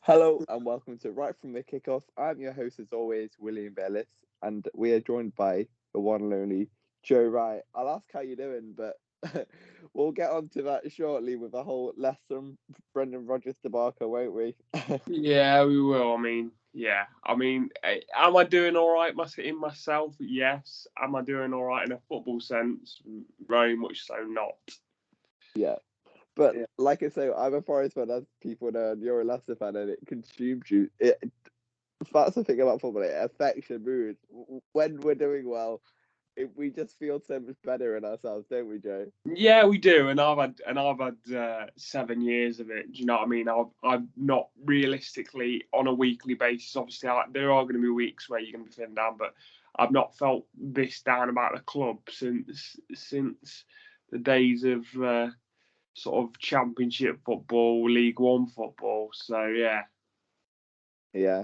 Hello and welcome to Right from the Kickoff. I'm your host, as always, William Bellis, and we are joined by the one and only Joe Wright. I'll ask how you're doing, but we'll get on to that shortly with a whole lesson Brendan Rodgers debacle, won't we? Yeah, we will. Am I doing all right in myself? Yes. Am I doing all right in a football sense? Very much so not. Yeah. But Yeah. like I say, I'm a Forest fan, as people know, and you're a Leicester fan, and it consumes you. That's the thing about football, it affects your mood. When we're doing well, we just feel so much better in ourselves, don't we, Joe? Yeah, we do, and I've had 7 years of it. Do you know what I mean? I've not realistically on a weekly basis. Obviously, there are going to be weeks where you're going to be feeling down, but I've not felt this down about the club since the days of sort of Championship football, League One football. So yeah. Yeah.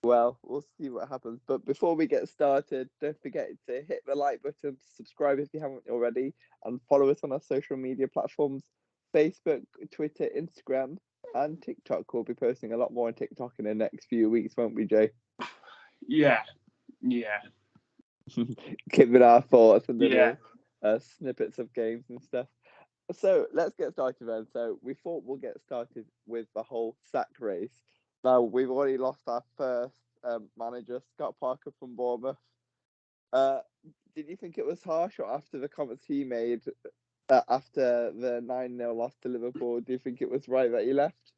Well, we'll see what happens. But before we get started, don't forget to hit the like button, subscribe if you haven't already, and follow us on our social media platforms: Facebook, Twitter, Instagram, and TikTok. We'll be posting a lot more on TikTok in the next few weeks, won't we, Jay? Yeah, yeah, Giving our thoughts and yeah, little snippets of games and stuff. So let's get started then. So we thought we'll get started with the whole sack race. Now we've already lost our first manager, Scott Parker from Bournemouth. Uh, did you think it was harsh, or after the comments he made after the 9-0 loss to Liverpool, do you think it was right that he left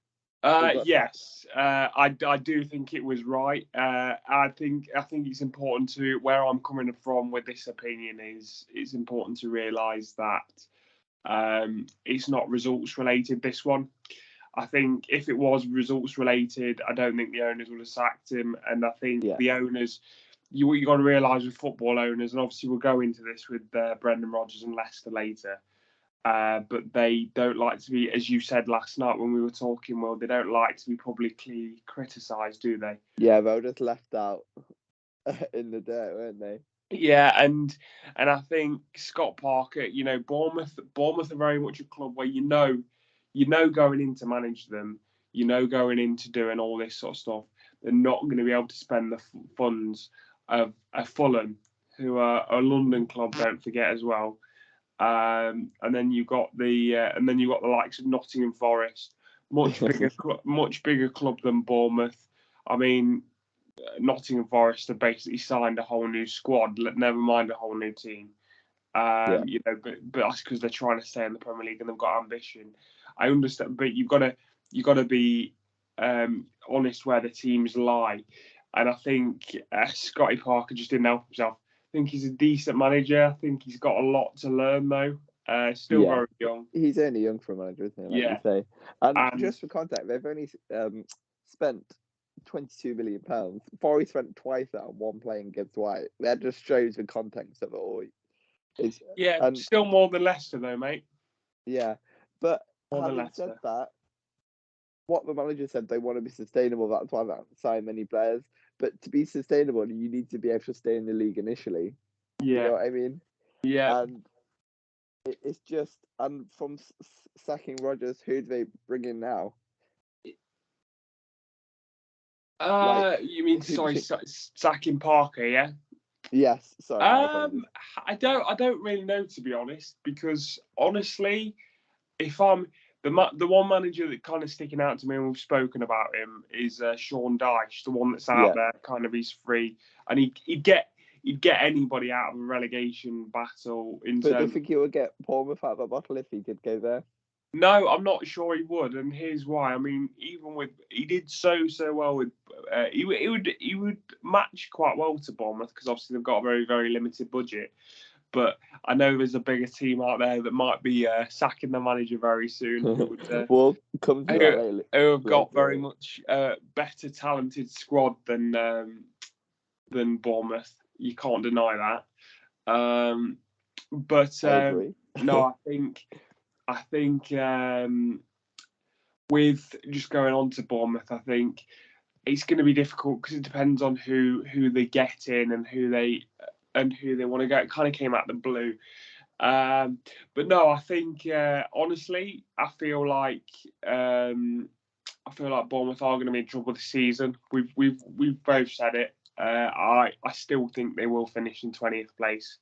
or got sacked? yes. I do think it was right. I think it's important to where I'm coming from with this opinion is it's important to realise that it's not results related. This one, I think if it was results related, I don't think the owners would have sacked him. And I think Yeah, the owners, you got to realise with football owners, and obviously we'll go into this with Brendan Rodgers and Leicester later. But they don't like to be, as you said last night when we were talking, well, they don't like to be publicly criticised, do they? yeah, they were just left out in the dirt, weren't they? Yeah, and I think Scott Parker, Bournemouth are very much a club where going in to manage them, going into doing all this sort of stuff, they're not going to be able to spend the funds of a Fulham, who are a London club, don't forget as well. And then you got the likes of Nottingham Forest, much bigger club than Bournemouth. I mean, Nottingham Forest have basically signed a whole new squad. Never mind a whole new team. Yeah, But that's because they're trying to stay in the Premier League and they've got ambition. I understand, but you've got to be honest where the teams lie. And I think Scotty Parker just didn't help himself. I think he's a decent manager. I think he's got a lot to learn though. Still yeah. very young. He's only young for a manager, isn't he? Like you Yeah, say. And and just for context, they've only spent £22 million. Forey spent twice that on one playing against White. That just shows the context of it all. It's yeah, and still more than Leicester though, mate. yeah, but More than having said Leicester. that, what the manager said, they want to be sustainable. That's why they haven't signed many players. But to be sustainable, you need to be able to stay in the league initially. You know Yeah, what I mean? yeah. And it's just, and from sacking Rodgers, who do they bring in now? Like, You mean who do you sorry, think? sacking Parker? Yeah. Yes, sorry, my apologies. I don't really know, to be honest, because honestly, if I'm the one manager that kind of sticking out to me, and we've spoken about him, is Sean Dyche, the one that's out Yeah, there, kind of he's free, and he'd get anybody out of a relegation battle in but do you terms. think he would get Bournemouth out of the bottle if he did go there? No, I'm not sure he would, and here's why. I mean, even with he did so well with he would match quite well to Bournemouth because obviously they've got a very very limited budget. But I know there's a bigger team out there that might be sacking the manager very soon, We'll come to that who, later. who have got very Later. much better talented squad than Bournemouth. You can't deny that. But I agree. no, I think with just going on to Bournemouth, I think it's going to be difficult because it depends on who they get in and who they want to go. It kind of came out the blue. But no, I think honestly, I feel like I feel like Bournemouth are going to be in trouble this season. We've both said it. I still think they will finish in 20th place.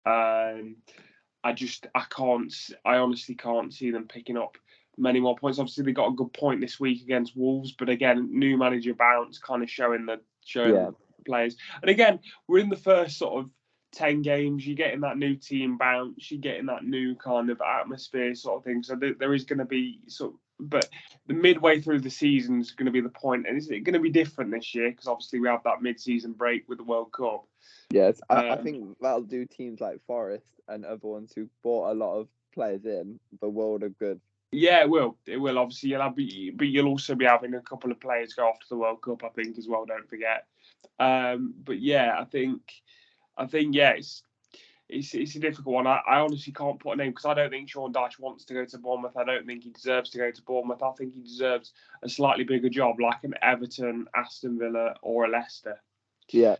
I honestly can't see them picking up many more points. Obviously, they got a good point this week against Wolves, but again, new manager bounce kind of showing the players. And again, we're in the first sort of 10 games. You're getting that new team bounce. You're getting that new kind of atmosphere sort of thing. So there is going to be but the midway through the season is going to be the point. And is it going to be different this year? Because obviously we have that mid-season break with the World Cup. Yes, I think that'll do teams like Forest and other ones who bought a lot of players in the world of good. Yeah, it will. It will. Obviously, you'll also be having a couple of players go off to the World Cup, I think, as well. Don't forget. But yeah, I think yeah, it's a difficult one. I honestly can't put a name because I don't think Sean Dyche wants to go to Bournemouth. I don't think he deserves to go to Bournemouth. I think he deserves a slightly bigger job, like an Everton, Aston Villa, or a Leicester. Yeah.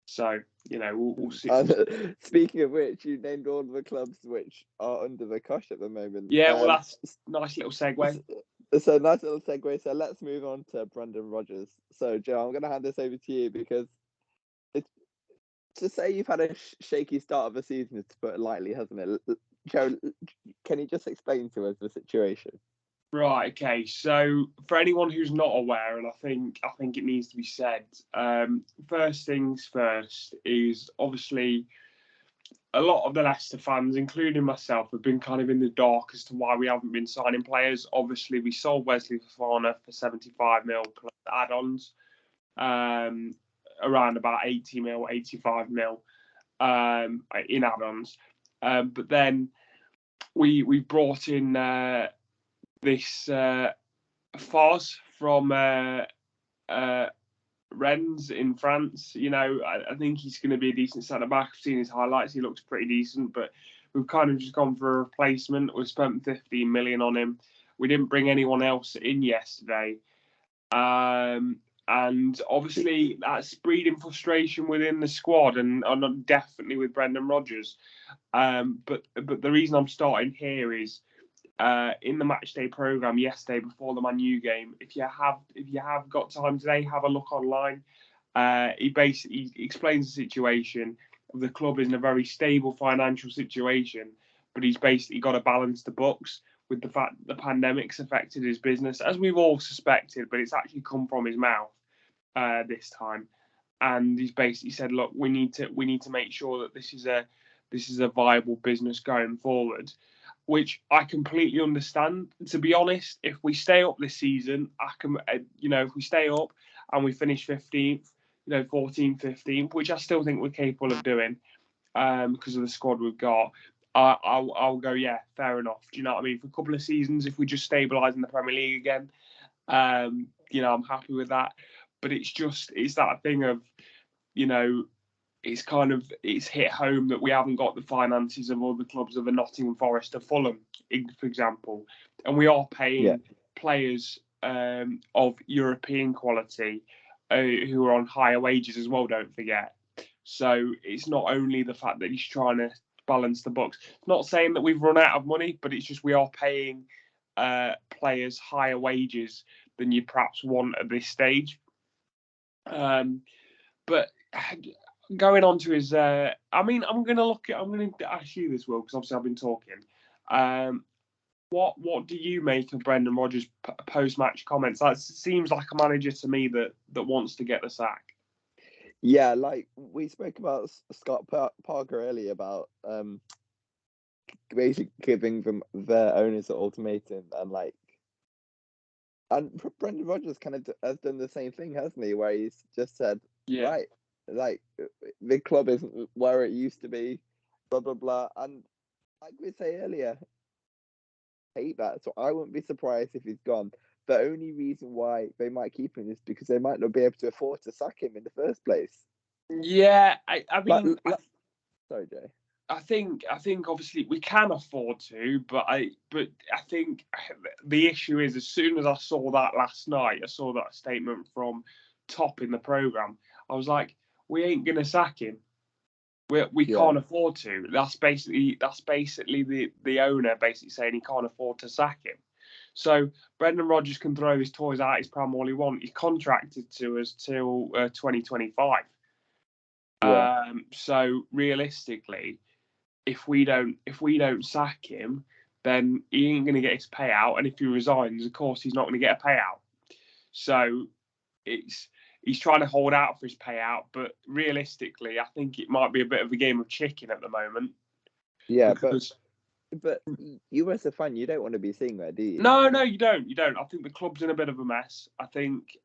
So, we'll see. Speaking of which, you named all the clubs which are under the cosh at the moment. Yeah, well, that's a nice little segue. So nice little segue. So let's move on to Brendan Rodgers. So, Joe, I'm going to hand this over to you because to say you've had a shaky start of the season is to put it lightly, hasn't it? Joe, can you just explain to us the situation? Right. Okay. So for anyone who's not aware, and I think it needs to be said, first things first is obviously a lot of the Leicester fans, including myself, have been kind of in the dark as to why we haven't been signing players. Obviously, we sold Wesley Fofana for 75 mil plus add-ons, around about 80 mil, 85 mil in add-ons. But then we brought in this Foz from Rennes in France. I think he's going to be a decent centre-back. I've seen his highlights. He looks pretty decent, but we've kind of just gone for a replacement. We've spent 15 million on him. We didn't bring anyone else in yesterday. And obviously that's breeding frustration within the squad and definitely with Brendan Rodgers. But the reason I'm starting here is in the matchday program yesterday before the Man U game. If you have got time today, have a look online. He basically explains the situation. The club is in a very stable financial situation, but he's basically got to balance the books with the fact that the pandemic's affected his business, as we've all suspected, but it's actually come from his mouth this time. And he's basically said, look, we need to make sure that this is a viable business going forward, which I completely understand. To be honest, if we stay up this season, if we stay up and we finish 15th, 14th, 15th, which I still think we're capable of doing because of the squad we've got, I'll go, yeah, fair enough. Do you know what I mean? For a couple of seasons, if we just stabilise in the Premier League again, I'm happy with that. But it's that thing of, it's hit home that we haven't got the finances of other clubs of the Nottingham Forest or Fulham, for example, and we are paying players of European quality who are on higher wages as well. Don't forget. So it's not only the fact that he's trying to balance the books. Not saying that we've run out of money, but it's just we are paying players higher wages than you perhaps want at this stage. But going on to his, I'm going to ask you this, Will, because obviously I've been talking. What do you make of Brendan Rodgers' post-match comments? That seems like a manager to me that wants to get the sack. Yeah, like we spoke about Scott Parker earlier about basically giving them their owners an ultimatum, and Brendan Rodgers kind of has done the same thing, hasn't he? Where he's just said, right, like the club isn't where it used to be, blah blah blah, and like we say earlier, hate that. So I wouldn't be surprised if he's gone. The only reason why they might keep him is because they might not be able to afford to sack him in the first place. Yeah, I mean, sorry, Jay. I think obviously we can afford to, but I think the issue is as soon as I saw that last night, I saw that statement from Top in the programme, I was like, we ain't gonna sack him. We can't afford to. That's basically the owner basically saying he can't afford to sack him. So Brendan Rodgers can throw his toys out his pram all he wants. He's contracted to us till 2025. Yeah. So realistically, if we don't sack him, then he ain't going to get his payout. And if he resigns, of course, he's not going to get a payout. So he's trying to hold out for his payout. But realistically, I think it might be a bit of a game of chicken at the moment. Yeah, because, but you as a fan, you don't want to be seeing that, do you? No, you don't. I think the club's in a bit of a mess. I think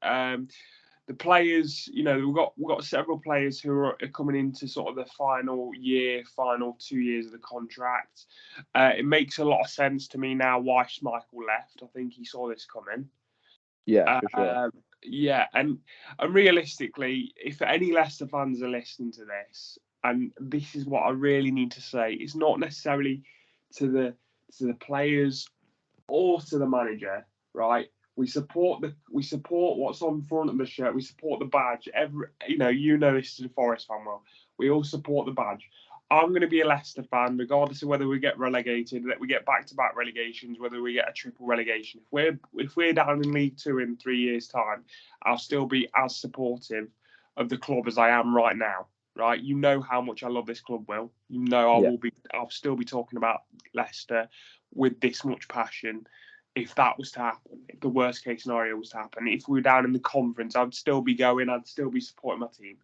the players, we've got several players who are coming into sort of the final 2 years of the contract. It makes a lot of sense to me now why Schmeichel left. I think he saw this coming. Yeah, for sure. Yeah, and realistically, if any Leicester fans are listening to this, and this is what I really need to say, it's not necessarily to the players or to the manager, right? We support what's on front of the shirt. We support the badge. You know this is a Forest fan well. We all support the badge. I'm going to be a Leicester fan, regardless of whether we get relegated, that we get back-to-back relegations, whether we get a triple relegation. If we're down in League Two in 3 years' time, I'll still be as supportive of the club as I am right now. Right? You know how much I love this club, Will. You know I'll still be talking about Leicester with this much passion. If that was to happen, if the worst case scenario was to happen, if we were down in the conference, I'd still be going. I'd still be supporting my team.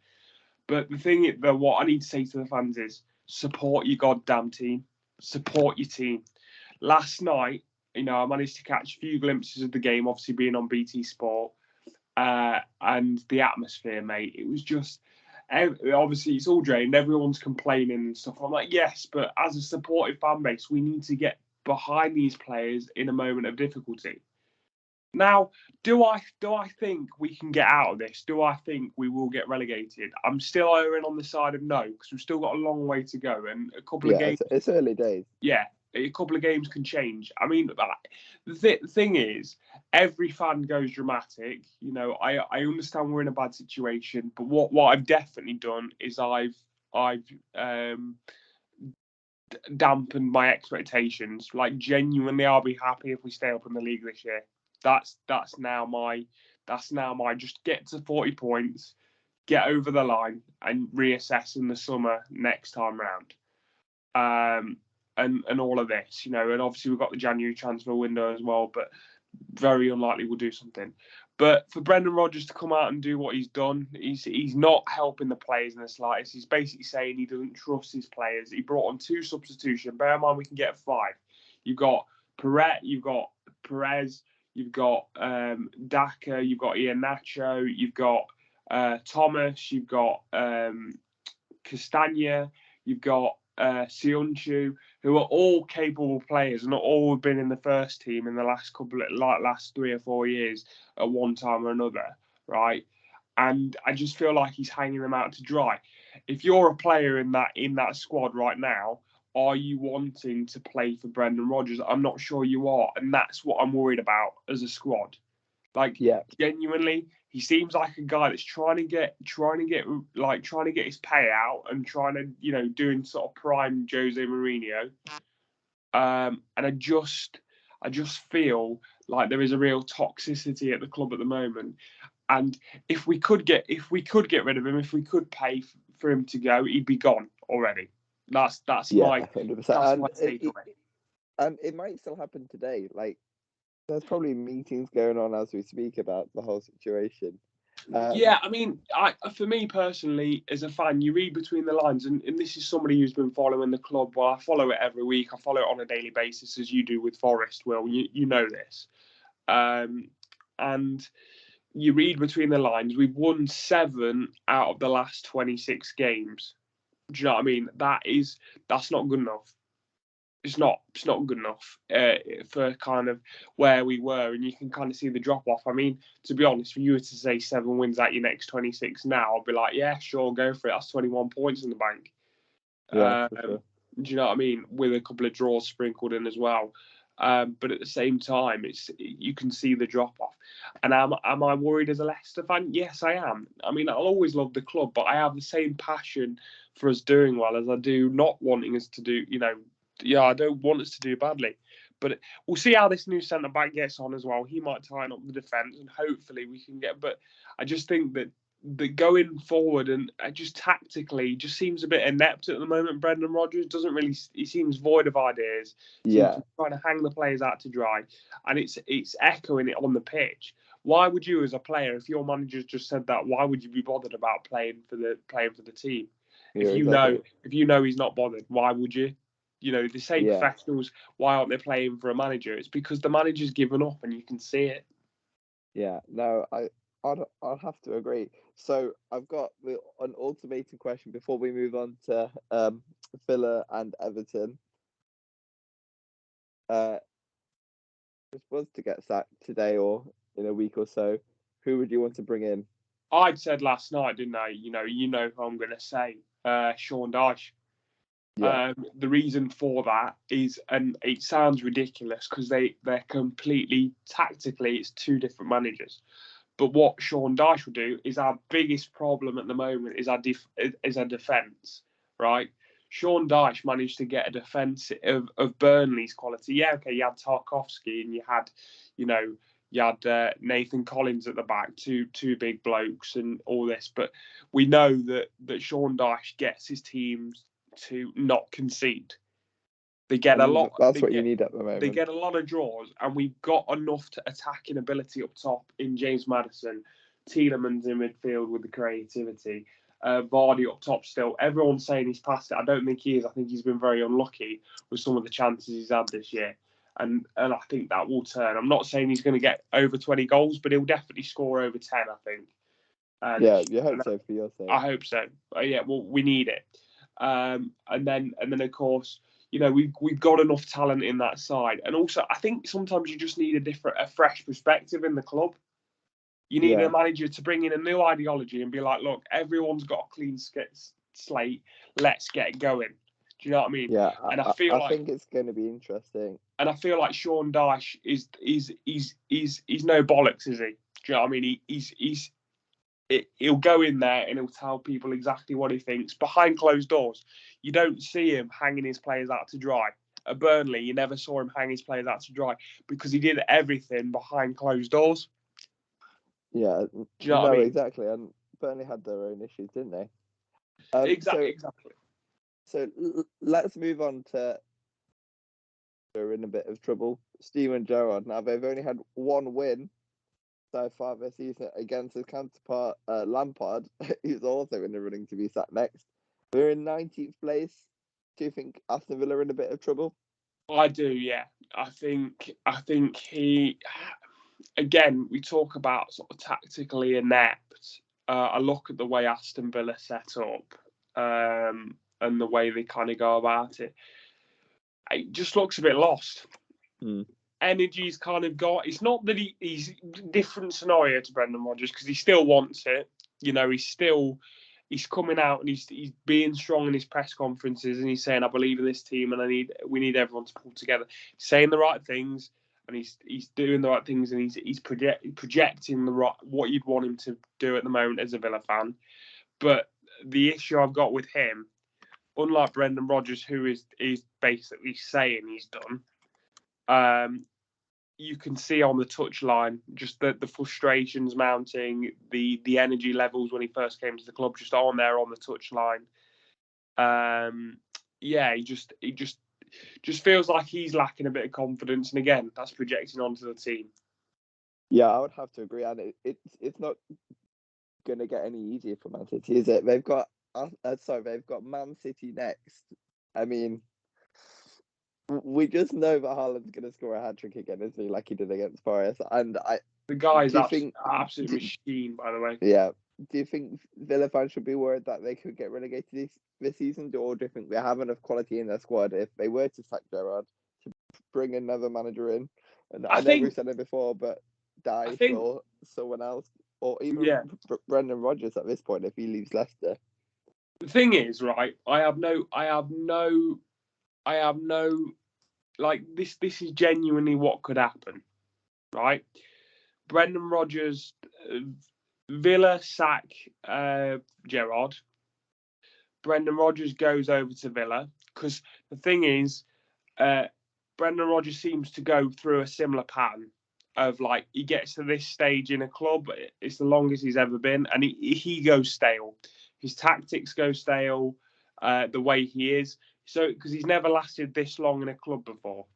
But the thing is, what I need to say to the fans is, support your goddamn team. Support your team. Last night, I managed to catch a few glimpses of the game, obviously being on BT Sport, and the atmosphere, mate. It was just, obviously, it's all drained. Everyone's complaining and stuff. I'm like, yes, but as a supportive fan base, we need to get behind these players in a moment of difficulty. Now, do I think we can get out of this? Do I think we will get relegated? I'm still erring on the side of no, because we've still got a long way to go, and a couple of games. It's early days. Yeah, a couple of games can change. I mean, the thing is, every fan goes dramatic. I understand we're in a bad situation, but what I've definitely done is I've dampened my expectations. Like, genuinely, I'll be happy if we stay up in the league this year. That's now my just get to 40 points, get over the line, and reassess in the summer next time round. And all of this, and obviously we've got the January transfer window as well, but very unlikely we'll do something. But for Brendan Rodgers to come out and do what he's done, he's not helping the players in the slightest. He's basically saying he doesn't trust his players. He brought on 2 substitutions. Bear in mind, we can get 5. You've got Perez, you've got Daka, you've got Iheanacho, you've got Thomas, you've got Castagna, you've got Sionchu, who are all capable players and all have been in the first team in the last 3 or 4 years at one time or another, right? And I just feel like he's hanging them out to dry. If you're a player in that squad right now, are you wanting to play for Brendan Rodgers? I'm not sure you are, and that's what I'm worried about as a squad. Genuinely, he seems like a guy that's trying to get his payout and trying to, doing sort of prime Jose Mourinho. And I just feel like there is a real toxicity at the club at the moment. And if we could get rid of him, if we could pay for him to go, he'd be gone already. That's my 100%. That's my takeaway. And it might still happen today. Like, there's probably meetings going on as we speak about the whole situation. Yeah, I mean, for me personally, as a fan, you read between the lines, and this is somebody who's been following the club. Well, I follow it every week. I follow it on a daily basis, as you do with Forest. Will, you know this. And you read between the lines. We've won 7 out of the last 26 games. Do you know what I mean? That's not good enough. It's not good enough for kind of where we were, and you can kind of see the drop off. I mean, to be honest, if you were to say 7 wins at your next 26 now, I'd be like, yeah, sure, go for it. That's 21 points in the bank. Yeah, for sure. Do you know what I mean? With a couple of draws sprinkled in as well. But at the same time, you can see the drop off. And am I worried as a Leicester fan? Yes, I am. I mean, I'll always love the club, but I have the same passion for us doing well as I do not wanting us to do. I don't want us to do badly. But we'll see how this new centre back gets on as well. He might tighten up the defence, and hopefully we can get. But I just think that going forward and just tactically, just seems a bit inept at the moment. Brendan Rodgers doesn't really. He seems void of ideas. Yeah, trying to hang the players out to dry, and it's echoing it on the pitch. Why would you, as a player, if your manager just said that, why would you be bothered about playing for the team? yeah, If you know he's not bothered, why would you? You know, the same professionals. Why aren't they playing for a manager? It's because the manager's given up, and you can see it. Yeah, no, I'll have to agree. So I've got an ultimatum question before we move on to Villa and Everton. If was to get sacked today or in a week or so, who would you want to bring in? I'd said last night, didn't I? You know who I'm going to say. Sean Dyche. Yeah. The reason for that is, and it sounds ridiculous because they're completely tactically, it's two different managers. But what Sean Dyche will do is our biggest problem at the moment is our defence, right? Sean Dyche managed to get a defence of Burnley's quality. Yeah, okay, you had Tarkowski and you had Nathan Collins at the back, two big blokes and all this. But we know that Sean Dyche gets his teams to not concede. They get a lot. That's what you need at the moment. They get a lot of draws, and we've got enough to attacking ability up top in James Maddison, Tielemans in midfield with the creativity, Vardy up top still. Everyone's saying he's past it. I don't think he is. I think he's been very unlucky with some of the chances he's had this year. And I think that will turn. I'm not saying he's going to get over 20 goals, but he'll definitely score over 10, I think. Yeah, you hope so for your sake. I hope so. Yeah, well, we need it. And then of course, we've got enough talent in that side. And also, I think sometimes you just need a fresh perspective in the club. You need a manager to bring in a new ideology and be like, look, everyone's got a clean slate. Let's get going. Do you know what I mean? Yeah, and I think it's going to be interesting. And I feel like Sean Dyche is no bollocks, is he? Do you know what I mean? He'll go in there and he'll tell people exactly what he thinks behind closed doors. You don't see him hanging his players out to dry. At Burnley, you never saw him hang his players out to dry because he did everything behind closed doors. Yeah, do you know what I mean? Exactly. And Burnley had their own issues, didn't they? Exactly. So let's move on to. They're in a bit of trouble. Steven Gerrard. Now they've only had one win so far this season against his counterpart Lampard, who's also in the running to be sacked next. We're in 19th place. Do you think Aston Villa are in a bit of trouble? I do, yeah. I think he. Again, we talk about sort of tactically inept. I look at the way Aston Villa set up and the way they kind of go about it. It just looks a bit lost. Energy's kind of got. It's not that he's different scenario to Brendan Rodgers because he still wants it. He's coming out and he's being strong in his press conferences and he's saying, I believe in this team and we need everyone to pull together. He's saying the right things and he's doing the right things and he's projecting what you'd want him to do at the moment as a Villa fan. But the issue I've got with him, unlike Brendan Rodgers, who is basically saying he's done, you can see on the touchline just the frustrations mounting, the energy levels when he first came to the club just on there on the touchline. He just feels like he's lacking a bit of confidence, and again, that's projecting onto the team. Yeah, I would have to agree, and it's not going to get any easier for Man City, is it? They've got Man City next. I mean, we just know that Haaland's going to score a hat-trick again, isn't he, like he did against Forest? And the guy's an absolute machine, by the way. Yeah. Do you think Villa fans should be worried that they could get relegated this season, or do you think they have enough quality in their squad if they were to sack Gerrard to bring another manager in? And I know we've said it before, but Dyche or someone else, or even Brendan Rodgers at this point if he leaves Leicester. The thing is, right? I have no. Like this is genuinely what could happen, right? Brendan Rodgers, Villa sack Gerrard. Brendan Rodgers goes over to Villa because the thing is, Brendan Rodgers seems to go through a similar pattern of like he gets to this stage in a club, it's the longest he's ever been, and he goes stale. His tactics go stale, the way he is. So because he's never lasted this long in a club before.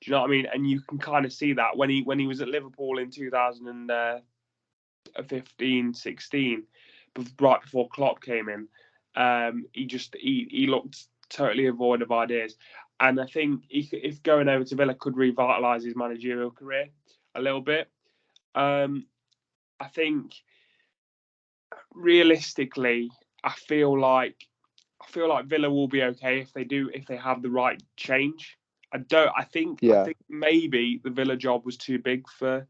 Do you know what I mean? And you can kind of see that when he was at Liverpool in 2015, 16, right before Klopp came in. He looked totally devoid of ideas. And I think if going over to Villa could revitalise his managerial career a little bit. I think realistically, I feel like Villa will be okay if they have the right change. I think maybe the Villa job was too big for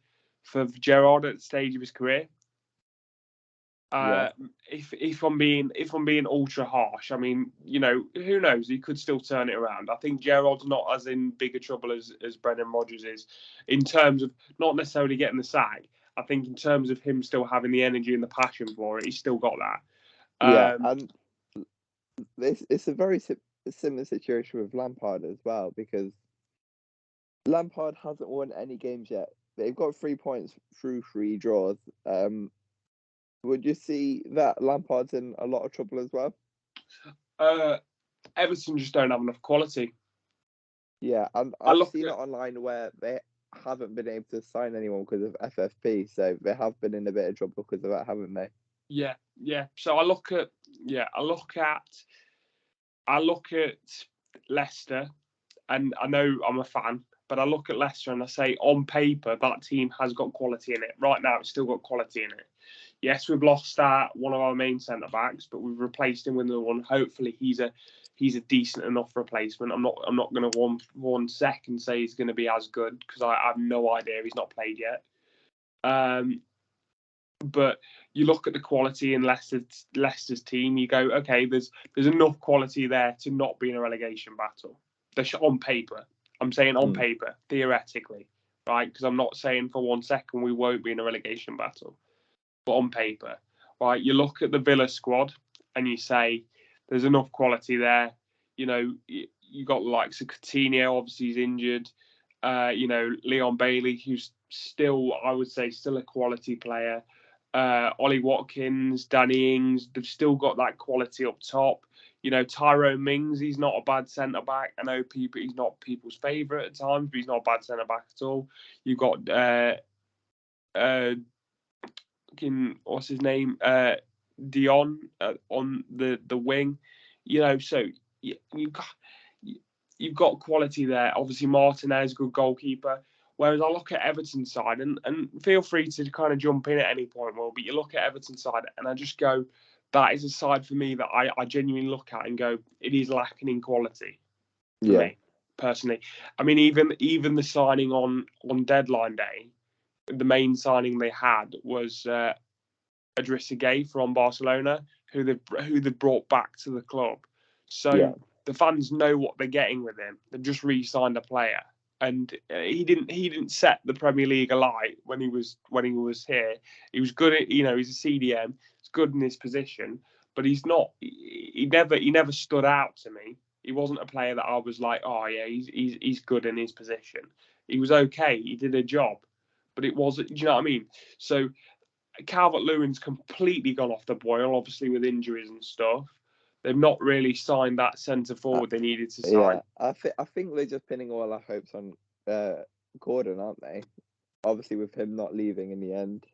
Gerrard at the stage of his career. If I'm being ultra harsh, I mean, you know, who knows? He could still turn it around. I think Gerrard's not as in bigger trouble as Brendan Rodgers is, in terms of not necessarily getting the sack. I think in terms of him still having the energy and the passion for it, he's still got that. And it's a very similar situation with Lampard as well, because Lampard hasn't won any games yet. They've got 3 points through 3 draws. Would you see that Lampard's in a lot of trouble as well? Everton just don't have enough quality. Yeah, and I've seen it online where they haven't been able to sign anyone because of FFP, so they have been in a bit of trouble because of that, haven't they? Yeah. So I look at Leicester, and I know I'm a fan, but I look at Leicester and I say, on paper, that team has got quality in it. Right now, it's still got quality in it. Yes, we've lost one of our main centre backs, but we've replaced him with another one. Hopefully, he's a decent enough replacement. I'm not going to one second say he's going to be as good, because I have no idea. He's not played yet. But you look at the quality in Leicester's team, you go, okay, there's enough quality there to not be in a relegation battle. On paper. I'm saying on paper, theoretically, right? Because I'm not saying for 1 second we won't be in a relegation battle. But on paper, right? You look at the Villa squad and you say there's enough quality there. You know, you got the likes of Coutinho, obviously he's injured. You know, Leon Bailey, who's still, I would say, still a quality player. Ollie Watkins, Danny Ings, they've still got that quality up top. You know, Tyrone Mings, he's not a bad centre-back. I know he's not people's favourite at times, but he's not a bad centre-back at all. You've got, what's his name? Dion on the wing. You know, so you've got quality there. Obviously, Martinez, good goalkeeper. Whereas I look at Everton's side, and feel free to kind of jump in at any point, Will, but you look at Everton's side, and I just go, that is a side for me that I genuinely look at and go, it is lacking in quality for me, personally. I mean, even the signing on deadline day, the main signing they had was Idrissa Gueye from Barcelona, who they've brought back to the club. So the fans know what they're getting with him. They've just re-signed a player. And he didn't set the Premier League alight when he was here. He was good at, you know, he's a CDM. He's good in his position, but he's not. He never stood out to me. He wasn't a player that I was like, oh yeah, he's good in his position. He was okay. He did a job, but it wasn't. Do you know what I mean? So Calvert-Lewin's completely gone off the boil, obviously with injuries and stuff. They've not really signed that centre forward they needed to sign. Yeah, I think they're just pinning all our hopes on Gordon, aren't they? Obviously, with him not leaving in the end.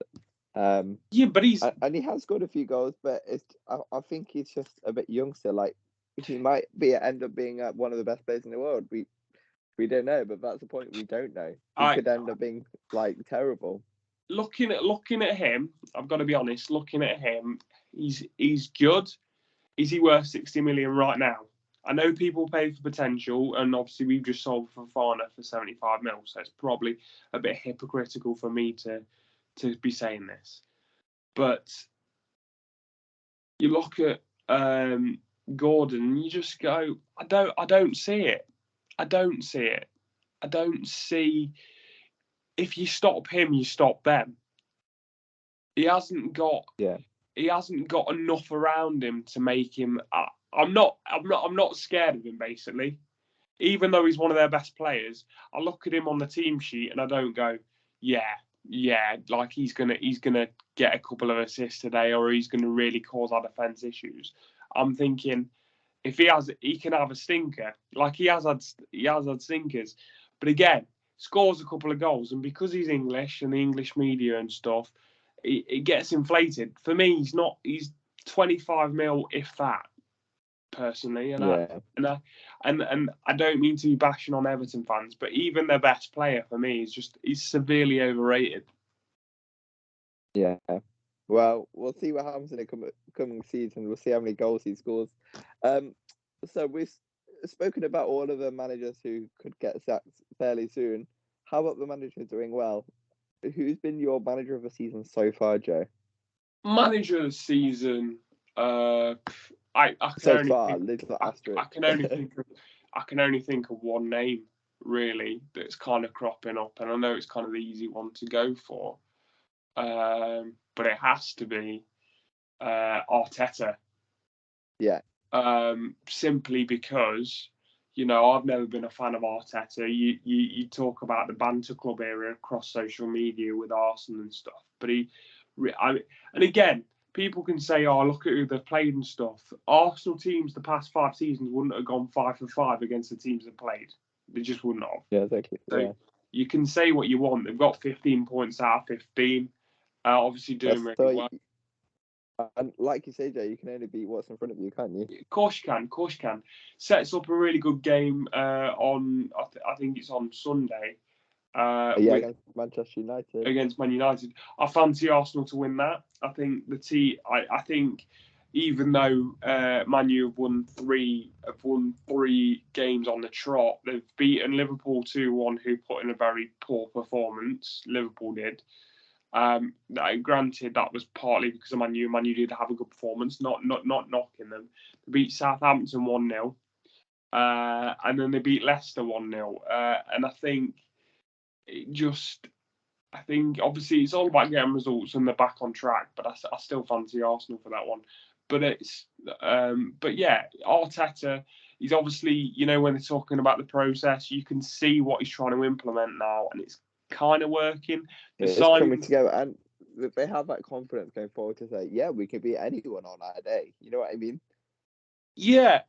Yeah, but he has scored a few goals, but I think he's just a bit young still. Like, he might end up being one of the best players in the world. We don't know, but that's the point. We don't know. He could end up being like terrible. Looking at him, I've got to be honest. Looking at him, he's good. Is he worth 60 million right now? I know people pay for potential, and obviously we've just sold Fofana for 75 mil, so it's probably a bit hypocritical for me to be saying this. But you look at Gordon, and you just go, I don't see it. I don't see it. I don't see. If you stop him, you stop them. He hasn't got. He hasn't got enough around him to make him. I'm not scared of him. Basically, even though he's one of their best players, I look at him on the team sheet and I don't go, yeah, like he's gonna get a couple of assists today, or he's gonna really cause our defence issues. I'm thinking if he can have a stinker, like he has had stinkers, but again, scores a couple of goals, and because he's English and the English media and stuff, it gets inflated. For me, he's 25 mil, if that, personally, and I don't mean to be bashing on Everton fans, but even their best player for me he's severely overrated. Yeah. Well, we'll see what happens in the coming season. We'll see how many goals he scores. So we've spoken about all of the managers who could get sacked fairly soon. How about the managers doing well? Who's been your manager of the season so far, Joe? Manager of the season, I can only think of one name really that's kind of cropping up, and I know it's kind of the easy one to go for, but it has to be Arteta. Yeah. Simply because, I've never been a fan of Arteta. You talk about the banter club era across social media with Arsenal and stuff, but and again, people can say, "Oh, look at who they've played and stuff." Arsenal teams the past 5 seasons wouldn't have gone 5 for 5 against the teams they've played. They just wouldn't have. Yeah, exactly. So you can say what you want. They've got 15 points out of 15. Obviously doing really well. And like you say, Joe, you can only beat what's in front of you, can't you? Of course you can. Sets up a really good game on, I think it's on Sunday. Against Manchester United. Against Man United. I fancy Arsenal to win that. I think I think even though Man U have won three games on the trot, they've beaten Liverpool 2-1, who put in a very poor performance. Liverpool did. Granted, that was partly because of Man U. Man U did have a good performance, not knocking them. They beat Southampton 1-0, and then they beat Leicester 1-0. And I think obviously it's all about getting results and they're back on track. But I still fancy Arsenal for that one. But yeah, Arteta. He's obviously, when they're talking about the process, you can see what he's trying to implement now, and it's kind of working. It's coming together, and they have that confidence going forward to say, "Yeah, we could beat anyone on our day." You know what I mean? Yeah,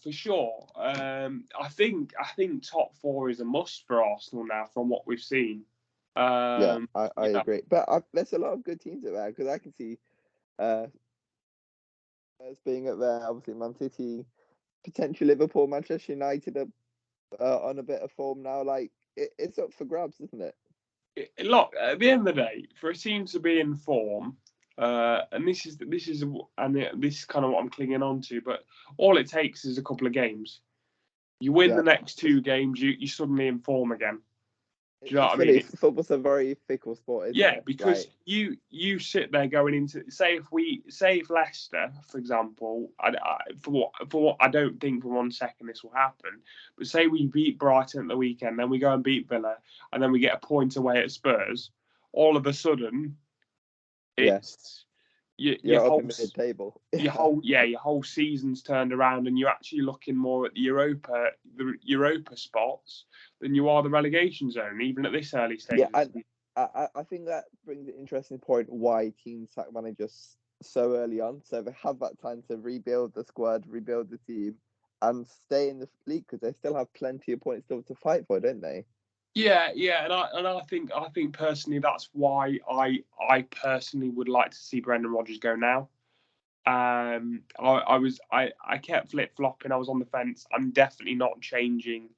for sure. I think top 4 is a must for Arsenal now, from what we've seen. I agree, but there's a lot of good teams there because I can see as being up there. Obviously, Man City, potentially Liverpool, Manchester United are on a bit of form now. Like it's up for grabs, isn't it? Look, at the end of the day, for a team to be in form, and this is kind of what I'm clinging on to, but all it takes is a couple of games. You win the next 2 games, you suddenly in form again. Do you know what I mean? Football's a very fickle sport, isn't it? Because you sit there going into, say if Leicester, for example, for what I don't think for 1 second this will happen, but say we beat Brighton at the weekend, then we go and beat Villa, and then we get a point away at Spurs, all of a sudden, it's you're up in mid-table. your whole season's turned around, and you're actually looking more at the Europa spots than you are the relegation zone, even at this early stage. Yeah, I think that brings an interesting point why teams sack managers so early on, so they have that time to rebuild the squad, rebuild the team, and stay in the league because they still have plenty of points still to fight for, don't they? Yeah, and I think personally that's why I personally would like to see Brendan Rodgers go now. I kept flip-flopping. I was on the fence. I'm definitely not changing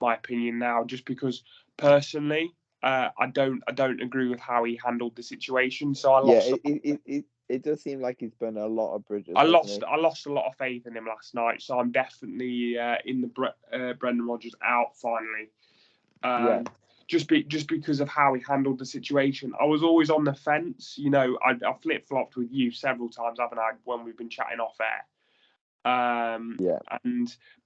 my opinion now, just because personally, I don't agree with how he handled the situation. So I lost. It does seem like he's burned a lot of bridges. I lost a lot of faith in him last night. So I'm definitely in the Brendan Rodgers out finally. Just because of how he handled the situation. I was always on the fence. I flip-flopped with you several times, haven't I, when we've been chatting off air.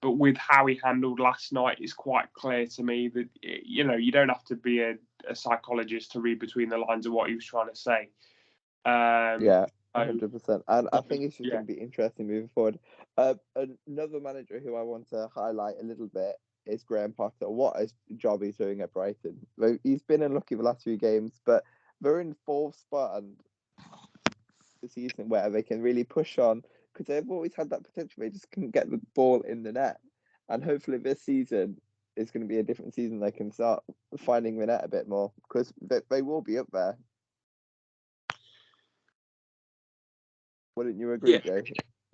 But with how he handled last night, it's quite clear to me that, you don't have to be a psychologist to read between the lines of what he was trying to say. 100%. And I think it's just going to be interesting moving forward. Another manager who I want to highlight a little bit is Graham Potter. What a job he's doing at Brighton. He's been unlucky the last few games, but they're in fourth spot and the season where they can really push on because they've always had that potential. They just couldn't get the ball in the net, and hopefully this season is going to be a different season. They can start finding the net a bit more because they will be up there. Wouldn't you agree, Joe?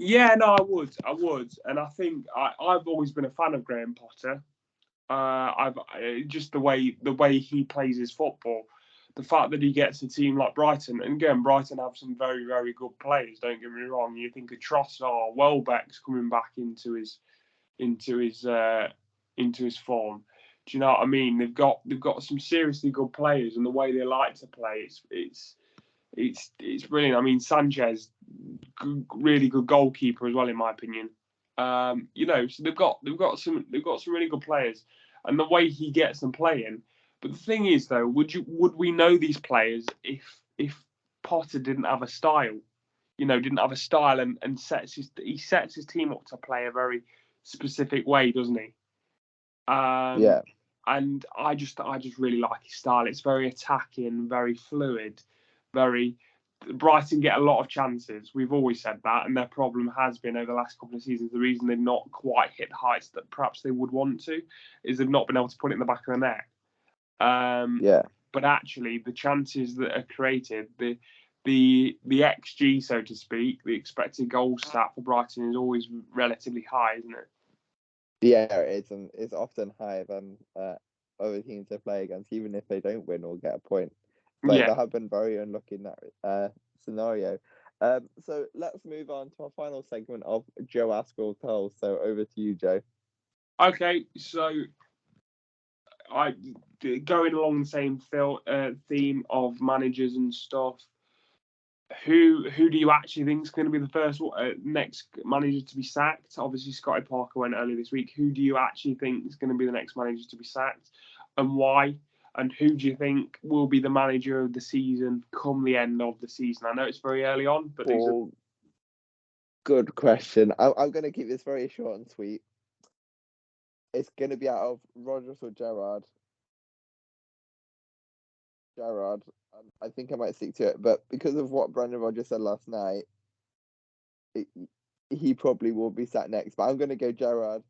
Yeah, no, I would, and I think I've always been a fan of Graham Potter. I've just the way he plays his football, the fact that he gets a team like Brighton, and again, Brighton have some very, very good players. Don't get me wrong. You think of Trossard, Welbeck's coming back into his form. Do you know what I mean? They've got some seriously good players, and the way they like to play, it's brilliant. I mean, Sanchez, really good goalkeeper as well, in my opinion. So they've got some really good players, and the way he gets them playing. But the thing is, though, would we know these players if Potter didn't have a style? Didn't have a style and sets his team up to play a very specific way, doesn't he? Yeah. And I just really like his style. It's very attacking, very fluid, very. Brighton get a lot of chances. We've always said that, and their problem has been over the last couple of seasons. The reason they've not quite hit the heights that perhaps they would want to is they've not been able to put it in the back of the net. But actually, the chances that are created, the XG, so to speak, the expected goal stat for Brighton is always relatively high, isn't it? Yeah, it is, and it's often higher than other teams they play against, even if they don't win or get a point. But they have been very unlucky in that scenario. So let's move on to our final segment of Joe Askell Tells. So over to you, Joe. Okay, so going along the same theme of managers and stuff. Who do you actually think is going to be the first next manager to be sacked? Obviously, Scotty Parker went earlier this week. Who do you actually think is going to be the next manager to be sacked, and why? And who do you think will be the manager of the season come the end of the season? I know it's very early on, but good question. I'm going to keep this very short and sweet. It's going to be out of Rodgers or Gerrard. I think I might stick to it, but because of what Brendan Rodgers said last night, he probably will be sat next. But I'm going to go Gerrard,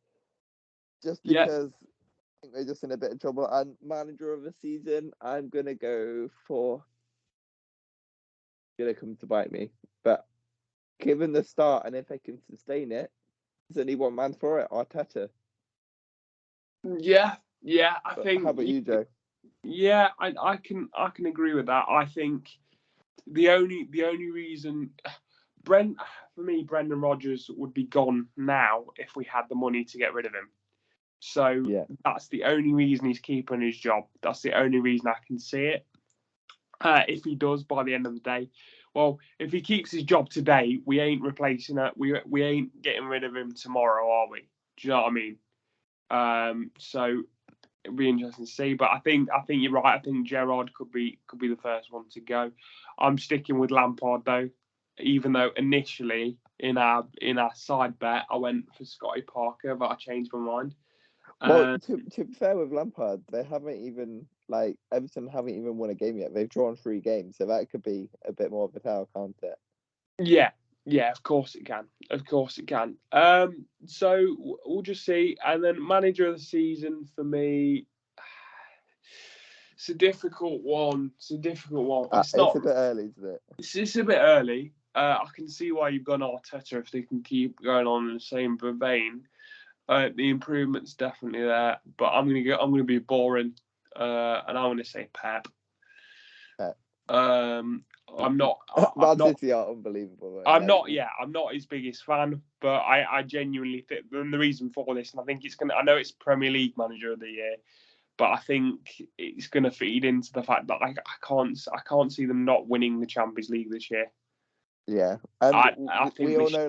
just because I think they're just in a bit of trouble. And manager of the season, I'm going to go for. It's going to come to bite me, but given the start and if they can sustain it, there's only one man for it: Arteta. Yeah. I think. How about you, Joe? Yeah, I can agree with that. I think the only reason Brendan Rodgers would be gone now if we had the money to get rid of him. So that's the only reason he's keeping his job. That's the only reason I can see it. If he does by the end of the day, well, if he keeps his job today, we ain't replacing it. We ain't getting rid of him tomorrow, are we? Do you know what I mean? So. It'll be interesting to see, but I think you're right. I think Gerrard could be the first one to go. I'm sticking with Lampard though, even though initially in our side bet I went for Scotty Parker, but I changed my mind. Well, to be fair with Lampard, they haven't even Everton haven't even won a game yet. They've drawn 3 games, so that could be a bit more of a tell, can't it? Yeah, of course it can. So we'll just see. And then manager of the season for me, it's a difficult one. It's a bit early, isn't it? It's a bit early. I can see why you've gone Arteta if they can keep going on in the same vein. The improvement's definitely there, but I'm gonna be boring, and I'm gonna say Pep. I'm not. City are unbelievable. I'm not his biggest fan, but I genuinely think, and the reason for this, and I think it's gonna. I know it's Premier League Manager of the Year, but I think it's gonna feed into the fact that I can't see them not winning the Champions League this year. Yeah, and I think we all know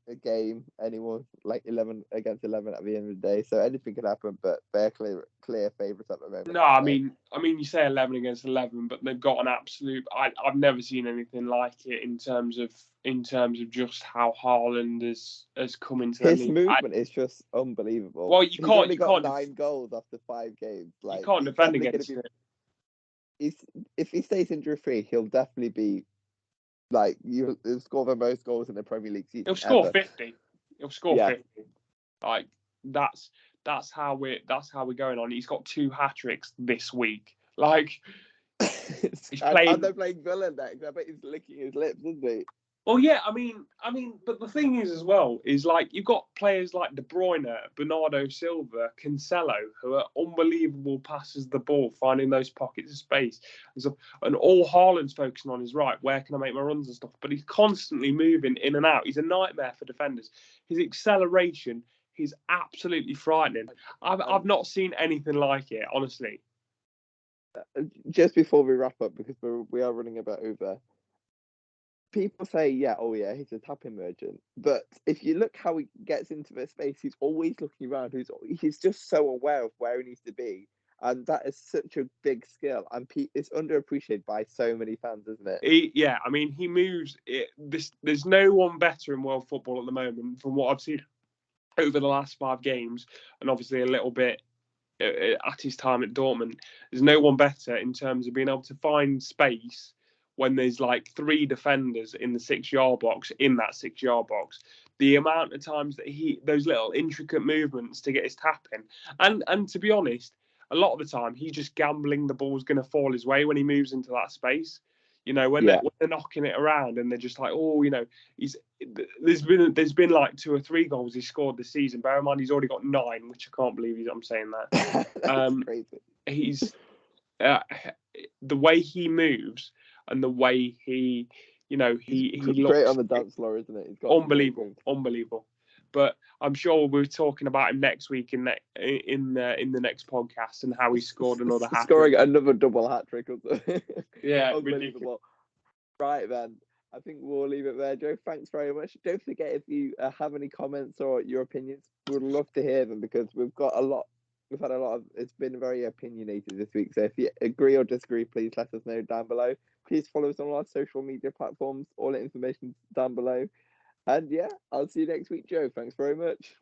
a game anymore, like 11 against 11 at the end of the day. So anything can happen, but they're clear favourites at the moment. No, I mean, you say 11 against 11, but they've got an absolute. I've never seen anything like it in terms of just how Haaland has come into the his league. movement is just unbelievable. Well, He's only got 9 goals after 5 games. Like, you can't defend against it. If he stays injury free, he'll definitely be like he'll score the most goals in the Premier League season. He'll score ever. 50. He'll score 50. Like that's how we're going on. He's got 2 hat-tricks this week. Like he's playing. And they're playing Villa next. I bet he's licking his lips, isn't he? Well, yeah, I mean, but the thing is as well is like you've got players like De Bruyne, Bernardo Silva, Cancelo, who are unbelievable passers of the ball, finding those pockets of space. And all Haaland's focusing on is, right, where can I make my runs and stuff? But he's constantly moving in and out. He's a nightmare for defenders. His acceleration is absolutely frightening. I've not seen anything like it, honestly. Just before we wrap up, because we are running a bit over. People say, he's a tapping merchant. But if you look how he gets into the space, he's always looking around. He's just so aware of where he needs to be. And that is such a big skill. And it's underappreciated by so many fans, isn't it? He moves. There's no one better in world football at the moment from what I've seen over the last 5 games. And obviously a little bit at his time at Dortmund. There's no one better in terms of being able to find space when there's like 3 defenders in the 6-yard box, in that 6-yard box. The amount of times that those little intricate movements to get his tap in. And to be honest, a lot of the time he's just gambling the ball's going to fall his way when he moves into that space. When they're knocking it around and they're just like, there's been like 2 or 3 goals he scored this season. Bear in mind he's already got 9, which I can't believe I'm saying that. That's crazy. He's the way he moves and the way he looks great on the dance floor, isn't it? He's got unbelievable. But I'm sure we'll be talking about him next week in the next podcast and how he scored another hat-trick. Scoring another double hat-trick. Yeah, unbelievable. Right then, I think we'll leave it there, Joe. Thanks very much. Don't forget, if you have any comments or your opinions, we'd love to hear them, because we've had a lot of, it's been very opinionated this week. So if you agree or disagree, please let us know down below. Please follow us on all our social media platforms. All the information down below. And I'll see you next week, Joe. Thanks very much.